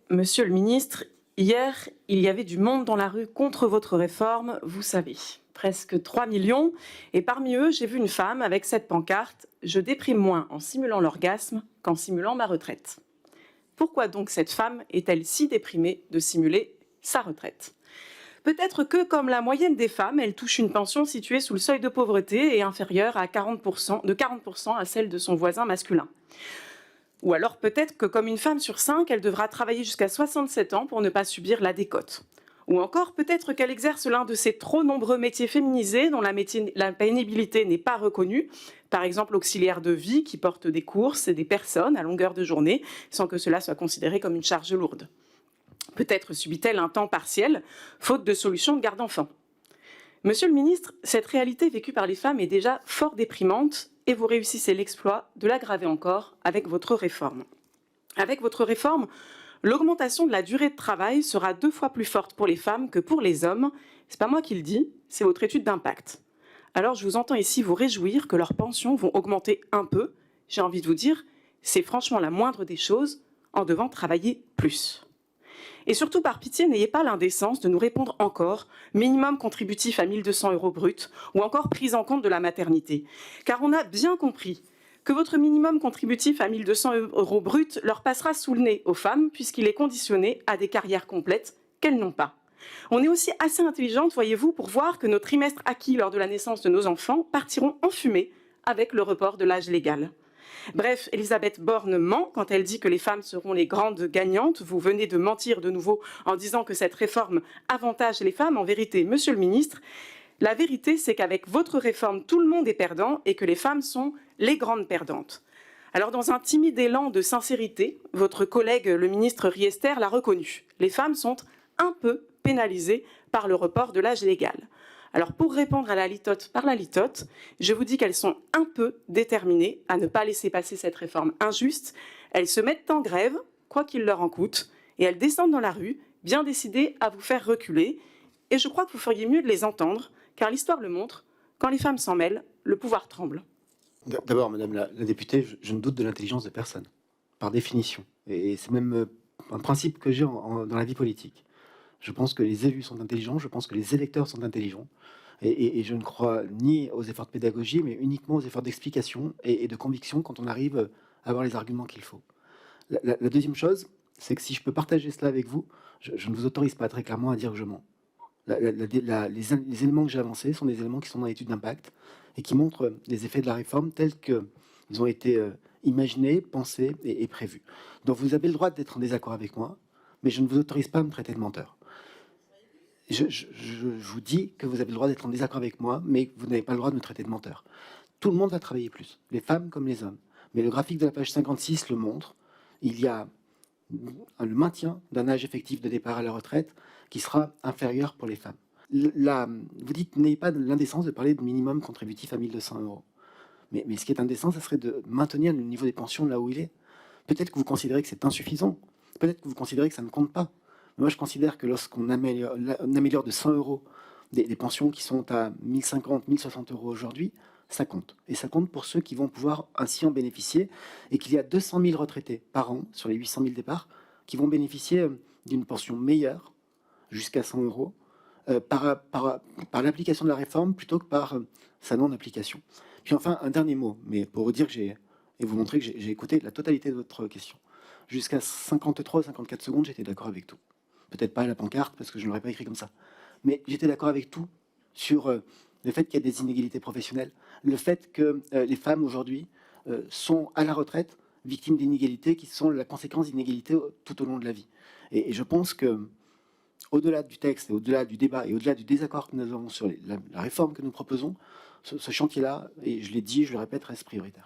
Monsieur le ministre, hier, il y avait du monde dans la rue contre votre réforme, vous savez. Presque 3 millions. Et parmi eux, j'ai vu une femme avec cette pancarte « Je déprime moins en simulant l'orgasme qu'en simulant ma retraite ». Pourquoi donc cette femme est-elle si déprimée de simuler sa retraite? Peut-être que, comme la moyenne des femmes, elle touche une pension située sous le seuil de pauvreté et inférieure à 40%, de 40% à celle de son voisin masculin. Ou alors peut-être que, comme une femme sur 5, elle devra travailler jusqu'à 67 ans pour ne pas subir la décote. Ou encore peut-être qu'elle exerce l'un de ces trop nombreux métiers féminisés dont la pénibilité n'est pas reconnue, par exemple auxiliaire de vie qui porte des courses et des personnes à longueur de journée sans que cela soit considéré comme une charge lourde. Peut-être subit-elle un temps partiel, faute de solution de garde d'enfants. Monsieur le ministre, cette réalité vécue par les femmes est déjà fort déprimante et vous réussissez l'exploit de l'aggraver encore avec votre réforme. Avec votre réforme, l'augmentation de la durée de travail sera 2 fois plus forte pour les femmes que pour les hommes. C'est pas moi qui le dis, c'est votre étude d'impact. Alors je vous entends ici vous réjouir que leurs pensions vont augmenter un peu. J'ai envie de vous dire, c'est franchement la moindre des choses en devant travailler plus. Et surtout, par pitié, n'ayez pas l'indécence de nous répondre encore minimum contributif à 1 200 € brut ou encore prise en compte de la maternité. Car on a bien compris que votre minimum contributif à 1 200 € brut leur passera sous le nez aux femmes puisqu'il est conditionné à des carrières complètes qu'elles n'ont pas. On est aussi assez intelligente, voyez-vous, pour voir que nos trimestres acquis lors de la naissance de nos enfants partiront en fumée avec le report de l'âge légal. Bref, Elisabeth Borne ment quand elle dit que les femmes seront les grandes gagnantes. Vous venez de mentir de nouveau en disant que cette réforme avantage les femmes. En vérité, monsieur le ministre, la vérité, c'est qu'avec votre réforme, tout le monde est perdant et que les femmes sont les grandes perdantes. Alors, dans un timide élan de sincérité, votre collègue, le ministre Riester, l'a reconnu. Les femmes sont un peu pénalisées par le report de l'âge légal. Alors, pour répondre à la litote par la litote, je vous dis qu'elles sont un peu déterminées à ne pas laisser passer cette réforme injuste. Elles se mettent en grève, quoi qu'il leur en coûte, et elles descendent dans la rue, bien décidées à vous faire reculer. Et je crois que vous feriez mieux de les entendre, car l'histoire le montre, quand les femmes s'en mêlent, le pouvoir tremble. D'abord, madame la députée, je ne doute de l'intelligence de personne, par définition. Et c'est même un principe que j'ai dans la vie politique. Je pense que les élus sont intelligents, je pense que les électeurs sont intelligents. Et je ne crois ni aux efforts de pédagogie, mais uniquement aux efforts d'explication et de conviction quand on arrive à avoir les arguments qu'il faut. La deuxième chose, c'est que si je peux partager cela avec vous, je ne vous autorise pas très clairement à dire que je mens. Les éléments que j'ai avancés sont des éléments qui sont dans l'étude d'impact et qui montrent les effets de la réforme tels qu'ils ont été imaginés, pensés et prévus. Donc vous avez le droit d'être en désaccord avec moi, mais je ne vous autorise pas à me traiter de menteur. Je vous dis que vous avez le droit d'être en désaccord avec moi, mais vous n'avez pas le droit de me traiter de menteur. Tout le monde va travailler plus, les femmes comme les hommes. Mais le graphique de la page 56 le montre. Il y a le maintien d'un âge effectif de départ à la retraite qui sera inférieur pour les femmes. Vous dites, n'ayez pas l'indécence de parler de minimum contributif à 1 200 €. Mais ce qui est indécent, ça serait de maintenir le niveau des pensions là où il est. Peut-être que vous considérez que c'est insuffisant. Peut-être que vous considérez que ça ne compte pas. Mais moi, je considère que lorsqu'on améliore de 100 € des pensions qui sont à 1 050, 1 060 € aujourd'hui, ça compte. Et ça compte pour ceux qui vont pouvoir ainsi en bénéficier. Et qu'il y a 200 000 retraités par an, sur les 800 000 départs, qui vont bénéficier d'une pension meilleure, jusqu'à 100 €, par l'application de la réforme plutôt que par sa non-application. Puis enfin, un dernier mot, mais pour vous dire que et vous montrer que j'ai écouté la totalité de votre question. Jusqu'à 53 ou 54 secondes, j'étais d'accord avec tout. Peut-être pas à la pancarte, parce que je ne l'aurais pas écrit comme ça. Mais j'étais d'accord avec tout sur le fait qu'il y a des inégalités professionnelles, le fait que les femmes aujourd'hui sont à la retraite victimes d'inégalités qui sont la conséquence d'inégalités tout au long de la vie. Et je pense que au-delà du texte, et au-delà du débat et au-delà du désaccord que nous avons sur la réforme que nous proposons, ce chantier-là, et je l'ai dit, je le répète, reste prioritaire.